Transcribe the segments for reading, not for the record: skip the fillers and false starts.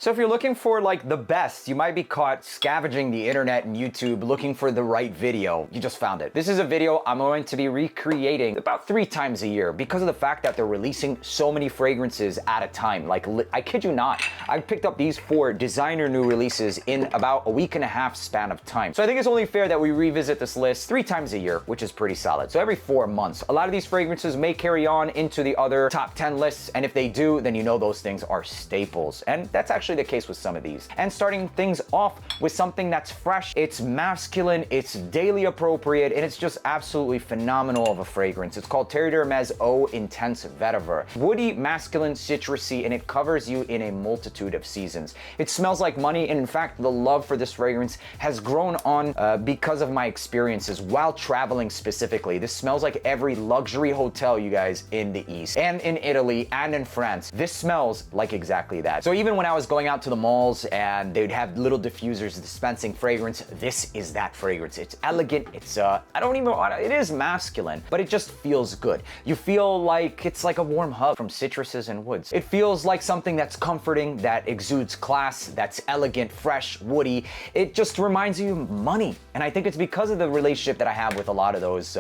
So if you're looking for like the best, you might be caught scavenging the internet and YouTube looking for the right video. You just found it. This is a video I'm going to be recreating about 3 times a year because of the fact that they're releasing so many fragrances at a time. Like, I kid you not, I picked up these 4 designer new releases in about a week and a half span of time. So I think it's only fair that we revisit this list 3 times a year, which is pretty solid. So every 4 months. A lot of these fragrances may carry on into the other top 10 lists, and if they do, then you know those things are staples. And that's actually the case with some of these. And starting things off with something that's fresh, it's masculine, it's daily appropriate, and it's just absolutely phenomenal of a fragrance. It's called Terre d'Hermès Eau Intense Vetiver. Woody, masculine, citrusy, and it covers you in a multitude of seasons. It smells like money, and in fact, the love for this fragrance has grown on because of my experiences while traveling specifically. This smells like every luxury hotel, you guys, in the East, and in Italy, and in France. This smells like exactly that. So even when I was going out to the malls and they'd have little diffusers dispensing fragrance, this is that fragrance. It's elegant, it's it is masculine, but it just feels good. You feel like it's like a warm hug from citruses and woods. It feels like something that's comforting, that exudes class, that's elegant, fresh, woody. It just reminds you of money. And I think it's because of the relationship that I have with a lot of those,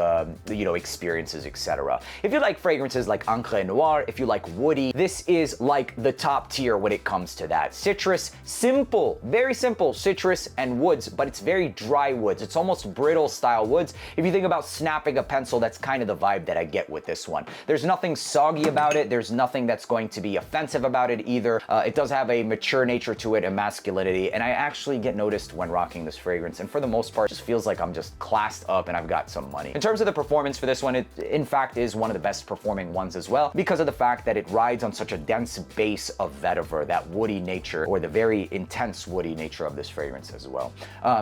experiences, etc. If you like fragrances like Ancre Noir, if you like woody, this is like the top tier when it comes to that. Citrus, simple, very simple citrus and woods, but it's very dry woods. It's almost brittle style woods. If you think about snapping a pencil, that's kind of the vibe that I get with this one. There's nothing soggy about it. There's nothing that's going to be offensive about it either. It does have a mature nature to it, a masculinity, and I actually get noticed when rocking this fragrance, and for the most part, it just feels like I'm just classed up and I've got some money. In terms of the performance for this one, it in fact is one of the best performing ones as well because of the fact that it rides on such a dense base of vetiver, that woody nature, or the very intense woody nature of this fragrance as well.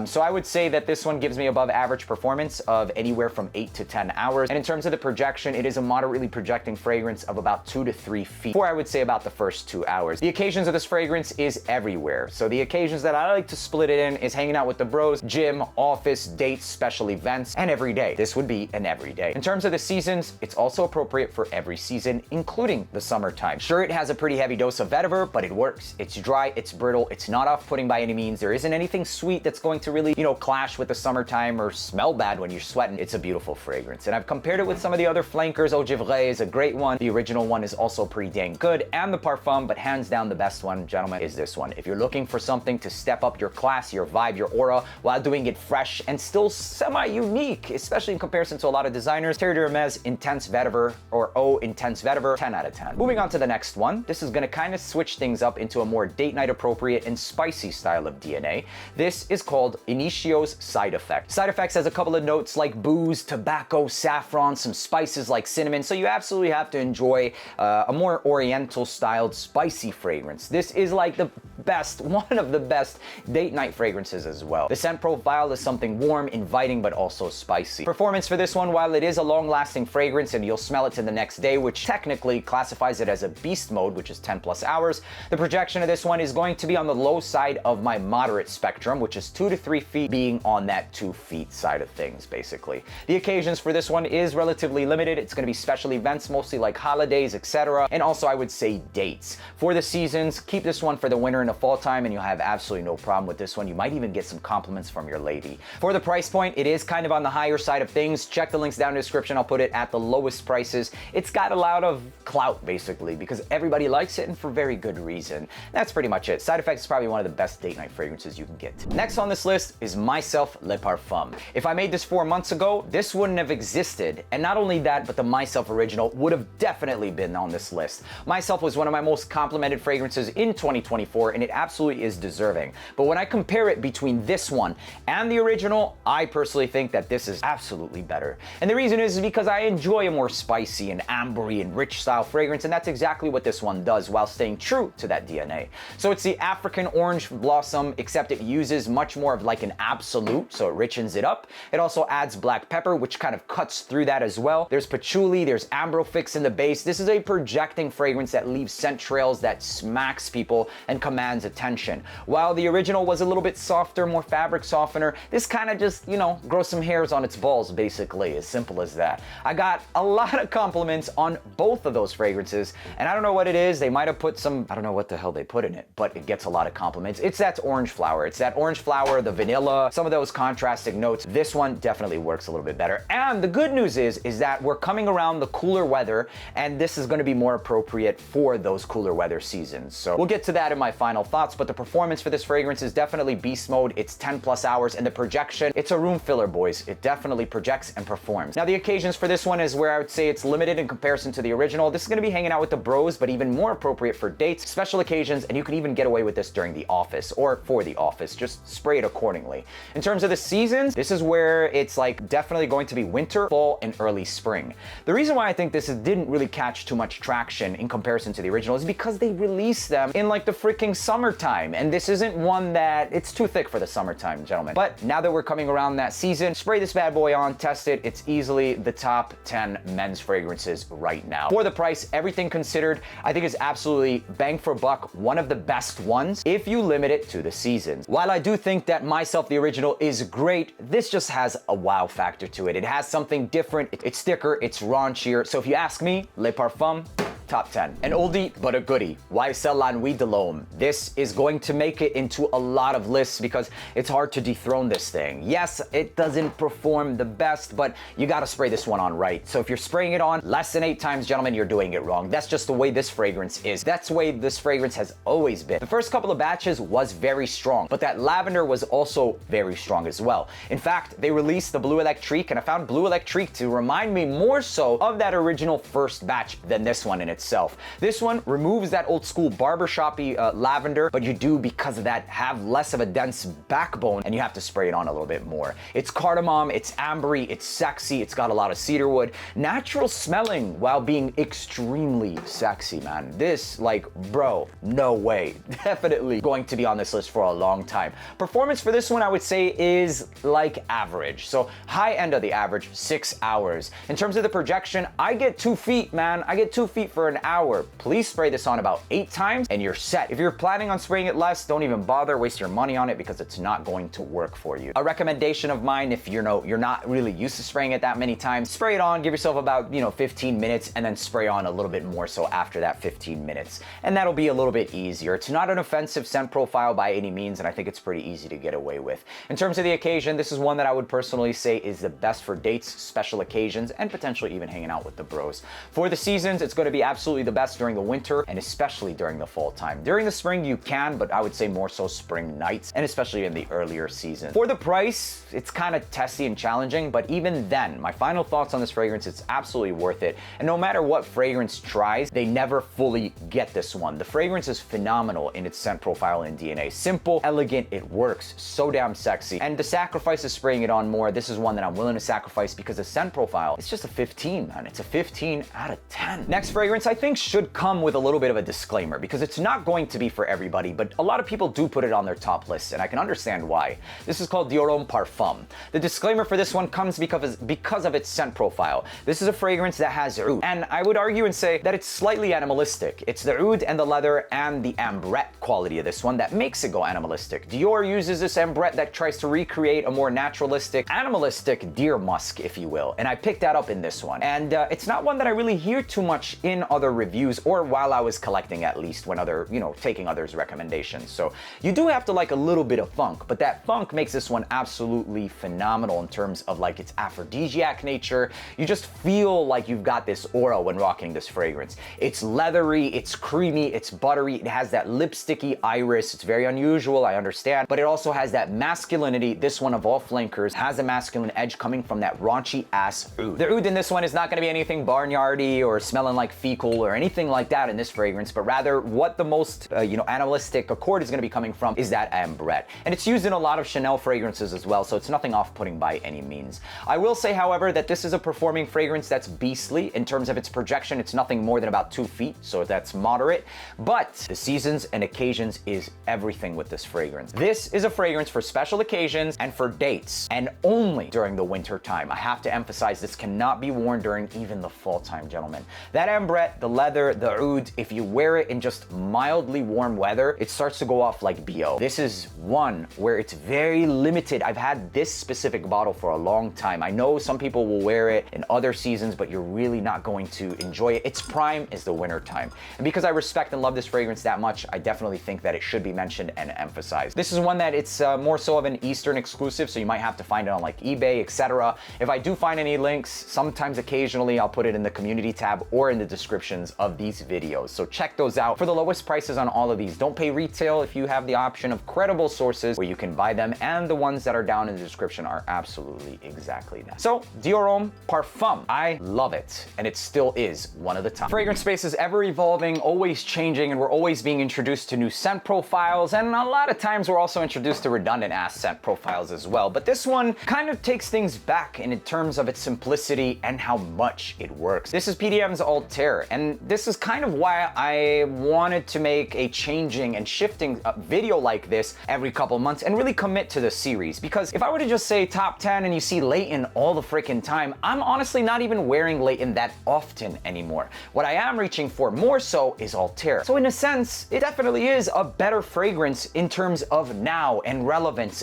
So I would say that this one gives me above average performance of anywhere from 8 to 10 hours. And in terms of the projection, it is a moderately projecting fragrance of about 2 to 3 feet for, I would say, about the first 2 hours. The occasions of this fragrance is everywhere. So the occasions that I like to split it in is hanging out with the bros, gym, office, dates, special events, and every day. This would be an everyday. In terms of the seasons, it's also appropriate for every season, including the summertime. Sure, it has a pretty heavy dose of vetiver, but it works. It's dry, it's brittle, it's not off-putting by any means. There isn't anything sweet that's going to really, clash with the summertime or smell bad when you're sweating. It's a beautiful fragrance. And I've compared it with some of the other flankers. Eau Givray is a great one. The original one is also pretty dang good, and the Parfum, but hands down the best one, gentlemen, is this one. If you're looking for something to step up your class, your vibe, your aura, while doing it fresh and still semi-unique, especially in comparison to a lot of designers, Terre d'Hermès Intense Vetiver, or Eau Intense Vetiver, 10 out of 10. Moving on to the next one. This is gonna kind of switch things up into a more date night appropriate and spicy style of DNA. This is called Initio's Side Effect. Side Effects has a couple of notes like booze, tobacco, saffron, some spices like cinnamon, so you absolutely have to enjoy a more oriental styled spicy fragrance. This is like the best, one of the best date night fragrances as well. The scent profile is something warm, inviting, but also spicy. Performance for this one, while it is a long-lasting fragrance and you'll smell it to the next day, which technically classifies it as a beast mode, which is 10 plus hours, the projection of this one is going to be on the low side of my moderate spectrum, which is 2 to 3 feet, being on that 2 feet side of things, basically. The occasions for this one is relatively limited. It's going to be special events, mostly like holidays, etc. And also, I would say dates. For the seasons, keep this one for the winter and the fall time, and you'll have absolutely no problem with this one. You might even get some compliments from your lady. For the price point, it is kind of on the higher side of things. Check the links down in the description. I'll put it at the lowest prices. It's got a lot of clout, basically, because everybody likes it, and for very good reason. That's pretty much it. Side Effects is probably one of the best date night fragrances you can get. Next on this list is Myself Le Parfum. If I made this 4 months ago, this wouldn't have existed. And not only that, but the Myself original would have definitely been on this list. Myself was one of my most complimented fragrances in 2024, and it absolutely is deserving. But when I compare it between this one and the original, I personally think that this is absolutely better. And the reason is because I enjoy a more spicy and ambery and rich style fragrance, and that's exactly what this one does while staying true to that DNA. So it's the African orange blossom, except it uses much more of like an absolute, so it richens it up. It also adds black pepper, which kind of cuts through that as well. There's patchouli, there's ambrofix in the base. This is a projecting fragrance that leaves scent trails that smacks people and commands men's attention. While the original was a little bit softer, more fabric softener, this kind of just, you know, grows some hairs on its balls, basically, as simple as that. I got a lot of compliments on both of those fragrances, and I don't know what it is. They might have put some, I don't know what the hell they put in it, but it gets a lot of compliments. It's that orange flower. It's that orange flower, the vanilla, some of those contrasting notes. This one definitely works a little bit better. And the good news is that we're coming around the cooler weather, and this is going to be more appropriate for those cooler weather seasons. So we'll get to that in my final thoughts, but the performance for this fragrance is definitely beast mode. It's 10 plus hours, and the projection, it's a room filler, boys. It definitely projects and performs. Now, the occasions for this one is where I would say it's limited in comparison to the original. This is going to be hanging out with the bros, but even more appropriate for dates, special occasions, and you can even get away with this during the office or for the office. Just spray it accordingly. In terms of the seasons, this is where it's like definitely going to be winter, fall, and early spring. The reason why I think this didn't really catch too much traction in comparison to the original is because they released them in like the freaking summertime, and this isn't one that, it's too thick for the summertime, gentlemen. But now that we're coming around that season, spray this bad boy on, test it. It's easily the top 10 men's fragrances right now. For the price, everything considered, I think is absolutely bang for buck, one of the best ones if you limit it to the seasons. While I do think that Myself the Original is great, this just has a wow factor to it. It has something different. It's thicker, it's raunchier. So if you ask me, Le Parfum, top 10. An oldie, but a goodie. Why sell la nuit de l'homme? This is going to make it into a lot of lists because it's hard to dethrone this thing. Yes, it doesn't perform the best, but you gotta spray this one on right. So if you're spraying it on less than 8 times, gentlemen, you're doing it wrong. That's just the way this fragrance is. That's the way this fragrance has always been. The first couple of batches was very strong, but that lavender was also very strong as well. In fact, they released the Blue Electrique, and I found Blue Electrique to remind me more so of that original first batch than this one in itself. This one removes that old school barbershoppy lavender, but you do, because of that, have less of a dense backbone, and you have to spray it on a little bit more. It's cardamom, it's ambery, it's sexy, it's got a lot of cedarwood, natural smelling while being extremely sexy, man. This, like, bro, no way. Definitely going to be on this list for a long time. Performance for this one, I would say, is like average. So high end of the average, 6 hours. In terms of the projection, I get 2 feet, man. I get 2 feet for an hour. Please spray this on about 8 times and you're set. If you're planning on spraying it less, don't even bother, waste your money on it because it's not going to work for you. A recommendation of mine, if you're not really used to spraying it that many times, spray it on, give yourself about 15 minutes and then spray on a little bit more so after that 15 minutes. And that'll be a little bit easier. It's not an offensive scent profile by any means, and I think it's pretty easy to get away with. In terms of the occasion, this is one that I would personally say is the best for dates, special occasions, and potentially even hanging out with the bros. For the seasons, it's going to be absolutely the best during the winter and especially during the fall time. During the spring, you can, but I would say more so spring nights and especially in the earlier season. For the price, it's kind of testy and challenging, but even then, my final thoughts on this fragrance, it's absolutely worth it. And no matter what fragrance tries, they never fully get this one. The fragrance is phenomenal in its scent profile and DNA. Simple, elegant, it works. So damn sexy. And the sacrifice of spraying it on more, this is one that I'm willing to sacrifice because the scent profile, it's just a 15, man. It's a 15 out of 10. Next fragrance, I think, should come with a little bit of a disclaimer because it's not going to be for everybody, but a lot of people do put it on their top list, and I can understand why. This is called Dior Parfum. The disclaimer for this one comes because of its scent profile. This is a fragrance that has oud, and I would argue and say that it's slightly animalistic. It's the oud and the leather and the ambrette quality of this one that makes it go animalistic. Dior uses this ambrette that tries to recreate a more naturalistic, animalistic deer musk, if you will, and I picked that up in this one. And it's not one that I really hear too much in other reviews, or while I was collecting, at least, when other, taking others' recommendations. So you do have to like a little bit of funk, but that funk makes this one absolutely phenomenal in terms of like its aphrodisiac nature. You just feel like you've got this aura when rocking this fragrance. It's leathery, it's creamy, it's buttery, it has that lipsticky iris. It's very unusual, I understand, but it also has that masculinity. This one of all flankers has a masculine edge coming from that raunchy ass oud. The oud in this one is not going to be anything barnyardy or smelling like fecal or anything like that in this fragrance, but rather what the most animalistic accord is going to be coming from is that ambrette. And it's used in a lot of Chanel fragrances as well, so it's nothing off-putting by any means. I will say, however, that this is a performing fragrance that's beastly. In terms of its projection, it's nothing more than about 2 feet, so that's moderate, but the seasons and occasions is everything with this fragrance. This is a fragrance for special occasions and for dates, and only during the winter time. I have to emphasize, this cannot be worn during even the fall time, gentlemen. That ambrette jet, the leather, the oud, if you wear it in just mildly warm weather, it starts to go off like BO. This is one where it's very limited. I've had this specific bottle for a long time. I know some people will wear it in other seasons, but you're really not going to enjoy it. Its prime is the winter time. And because I respect and love this fragrance that much, I definitely think that it should be mentioned and emphasized. This is one that it's more so of an Eastern exclusive, so you might have to find it on like eBay, etc. If I do find any links, sometimes occasionally I'll put it in the community tab or in the descriptions of these videos. So check those out for the lowest prices on all of these. Don't pay retail if you have the option of credible sources where you can buy them, and the ones that are down in the description are absolutely exactly that. So Dior Homme Parfum, I love it, and it still is one of the top. Fragrance space is ever evolving, always changing, and we're always being introduced to new scent profiles, and a lot of times we're also introduced to redundant ass scent profiles as well. But this one kind of takes things back in terms of its simplicity and how much it works. This is PDM's Altair, and this is kind of why I wanted to make a changing and shifting video like this every couple months and really commit to the series. Because if I were to just say top 10 and you see Layton all the freaking time, I'm honestly not even wearing Layton that often anymore. What I am reaching for more so is Altair. So in a sense, it definitely is a better fragrance in terms of now and relevance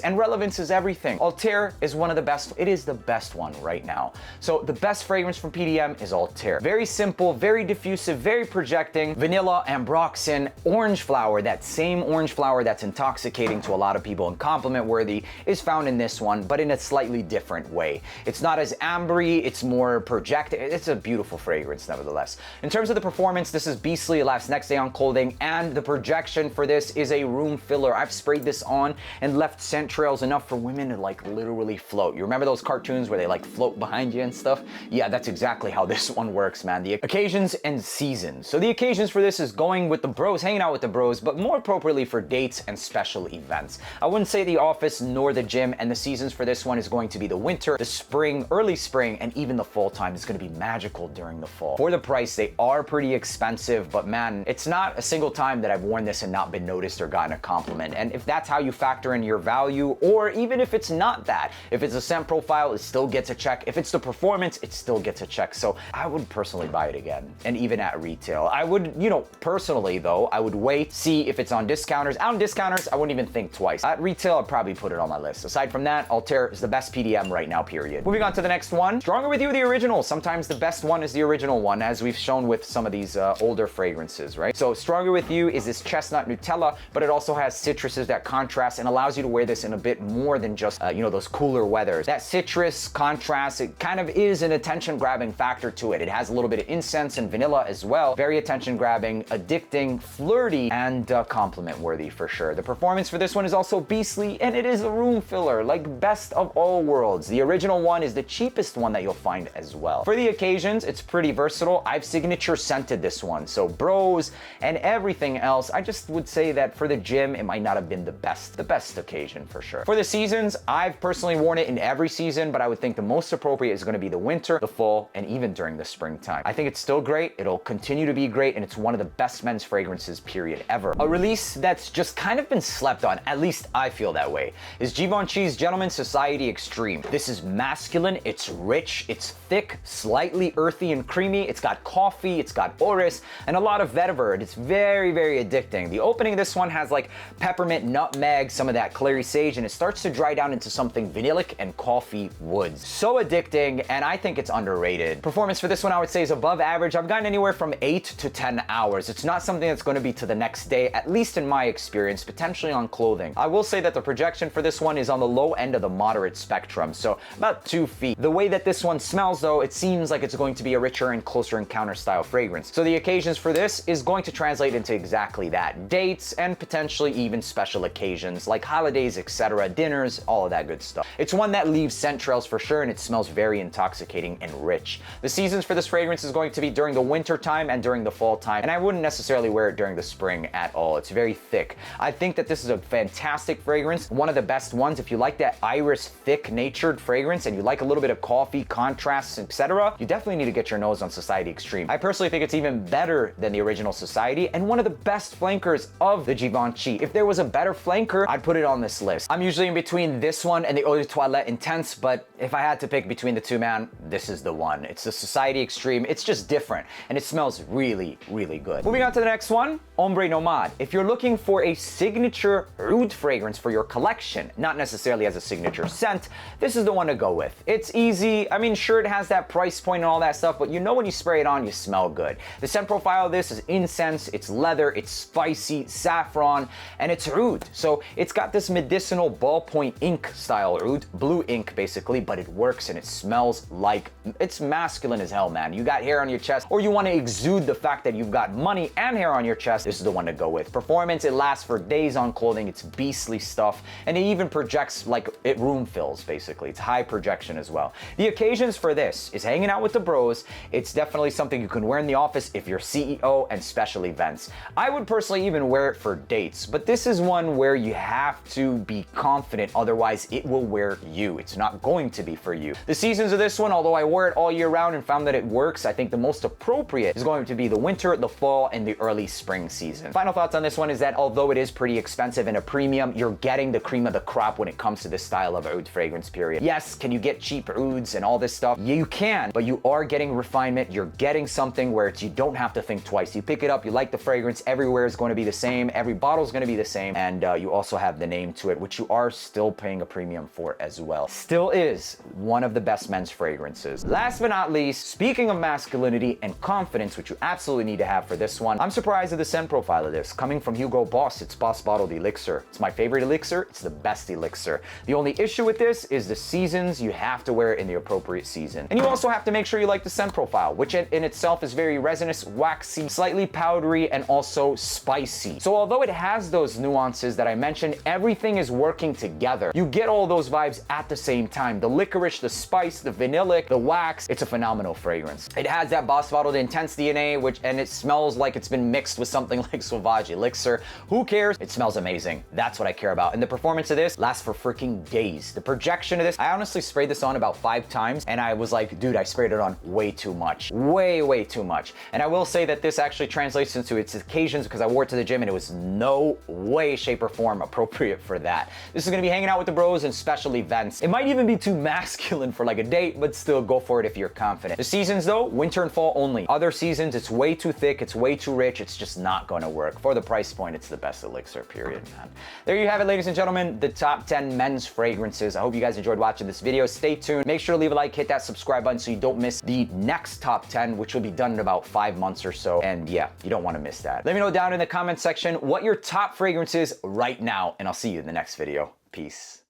is everything. Altair is one of the best. It is the best one right now. So the best fragrance from PDM is Altair. Very simple, very diffusive, very projecting. Vanilla, ambroxan, orange flower, that same orange flower that's intoxicating to a lot of people and compliment worthy is found in this one, but in a slightly different way. It's not as ambery, it's more projecting. It's a beautiful fragrance nevertheless. In terms of the performance, this is beastly. It lasts next day on clothing, and the projection for this is a room filler. I've sprayed this on and left scent trails enough for women to like literally float. You remember those cartoons where they like float behind you and stuff? Yeah, that's exactly how this one works, man. The occasions and seasons. So the occasions for this is going with the bros, hanging out with the bros, but more appropriately for dates and special events. I wouldn't say the office nor the gym, and the seasons for this one is going to be the winter, the spring, early spring, and even the fall time. It's going to be magical during the fall. For the price, they are pretty expensive, but man, it's not a single time that I've worn this and not been noticed or gotten a compliment. And if that's how you factor in your value, or even if it's not that, if it's a scent profile, it still gets a check. If it's the performance, it still gets a check. So I would personally buy it again, and even at retail. I would, personally though, I would wait, see if it's on discounters. On discounters, I wouldn't even think twice. At retail, I'd probably put it on my list. Aside from that, Altair is the best PDM right now, period. Moving on to the next one. Stronger With You, the original. Sometimes the best one is the original one, as we've shown with some of these older fragrances, right? So Stronger With You is this chestnut Nutella, but it also has citruses that contrast and allows you to wear this in a bit more than just, those cooler weathers. That citrus contrast, it kind of is an attention-grabbing factor to it. It has a little bit of incense and vanilla as well. Very attention-grabbing, addicting, flirty, and compliment-worthy for sure. The performance for this one is also beastly, and it is a room filler, like best of all worlds. The original one is the cheapest one that you'll find as well. For the occasions, it's pretty versatile. I've signature scented this one, so bros and everything else. I just would say that for the gym, it might not have been the best occasion for sure. For the seasons, I've personally worn it in every season, but I would think the most appropriate is going to be the winter, the fall, and even during the springtime. I think it's still great. It'll continue to be great, and it's one of the best men's fragrances, period, ever. A release that's just kind of been slept on, at least I feel that way, is Givenchy's Gentleman's Society Extreme. This is masculine, it's rich, it's thick, slightly earthy and creamy. It's got coffee, it's got orris, and a lot of vetiver. It's very, very addicting. The opening of this one has like peppermint, nutmeg, some of that clary sage, and it starts to dry down into something vanillic and coffee woods. So addicting, and I think it's underrated. Performance for this one I would say is above average. I've gotten anywhere from 8 to 10 hours. It's not something that's going to be to the next day, at least in my experience, potentially on clothing. I will say that the projection for this one is on the low end of the moderate spectrum, so about 2 feet. The way that this one smells though, it seems like it's going to be a richer and closer encounter style fragrance. So the occasions for this is going to translate into exactly that. Dates and potentially even special occasions like holidays, etc., dinners, all of that good stuff. It's one that leaves scent trails for sure, and it smells very intoxicating and rich. The seasons for this fragrance is going to be during the winter time and during the fall time, and I wouldn't necessarily wear it during the spring at all. It's very thick. I think that this is a fantastic fragrance, one of the best ones. If you like that iris thick natured fragrance and you like a little bit of coffee, contrasts, etc., you definitely need to get your nose on Society Extreme. I personally think it's even better than the original Society and one of the best flankers of the Givenchy. If there was a better flanker, I'd put it on this list. I'm usually in between this one and the Eau de Toilette Intense, but if I had to pick between the two, man, this is the one. It's the Society Extreme. It's just different. and it smells really, really good. Moving on to the next one, Ombre Nomad. If you're looking for a signature oud fragrance for your collection, not necessarily as a signature scent, this is the one to go with. It's easy. I mean, sure, it has that price point and all that stuff, but you know when you spray it on, you smell good. The scent profile of this is incense, it's leather, it's spicy, saffron, and it's oud. So it's got this medicinal ballpoint ink style oud, blue ink basically, but it works and it smells like, it's masculine as hell, man. You got hair on your chest, or you want to exude the fact that you've got money and hair on your chest, this is the one to go with. Performance, it lasts for days on clothing, it's beastly stuff, and it even projects like it room fills basically. It's high projection as well. The occasions for this is hanging out with the bros. It's definitely something you can wear in the office if you're CEO, and special events. I would personally even wear it for dates, but this is one where you have to be confident, otherwise it will wear you. It's not going to be for you. The seasons of this one, although I wear it all year round and found that it works, I think the most appropriate is going to be the winter, the fall, and the early spring season. Final thoughts on this one is that although it is pretty expensive and a premium, you're getting the cream of the crop when it comes to this style of oud fragrance, period. Yes, can you get cheap ouds and all this stuff? Yeah, you can, but you are getting refinement. You're getting something where you don't have to think twice. You pick it up, you like the fragrance, everywhere is going to be the same, every bottle is going to be the same, and you also have the name to it, which you are still paying a premium for as well. Still is one of the best men's fragrances. Last but not least, speaking of masculinity and confidence, which you absolutely need to have for this one, I'm surprised at the scent profile of this. Coming from Hugo Boss, it's Boss Bottled Elixir. It's my favorite elixir, it's the best elixir. The only issue with this is the seasons. You have to wear it in the appropriate season. And you also have to make sure you like the scent profile, which in itself is very resinous, waxy, slightly powdery, and also spicy. So although it has those nuances that I mentioned, everything is working together. You get all those vibes at the same time. The licorice, the spice, the vanillic, the wax, it's a phenomenal fragrance. It has that Boss Bottled Intense DNA, and it smells like it's been mixed with something like Sauvage Elixir. Who cares? It smells amazing. That's what I care about. And the performance of this lasts for freaking days. The projection of this, I honestly sprayed this on about 5 times, and I was like, dude, I sprayed it on way too much. Way too much. And I will say that this actually translates into its occasions because I wore it to the gym and it was no way, shape, or form appropriate for that. This is gonna be hanging out with the bros and special events. It might even be too masculine for like a date, but still go for it if you're confident. The seasons though, winter and fall only. Other seasons, it's way too thick, it's way too rich, it's just not gonna work. For the price point, it's the best elixir, period, man. There you have it, ladies and gentlemen, the top 10 men's fragrances. I hope you guys enjoyed watching this video. Stay tuned. Make sure to leave a like, hit that subscribe button so you don't miss the next top 10, which will be done in about 5 months or so. And yeah, you don't want to miss that. Let me know down in the comment section what your top fragrance is right now, and I'll see you in the next video. Peace.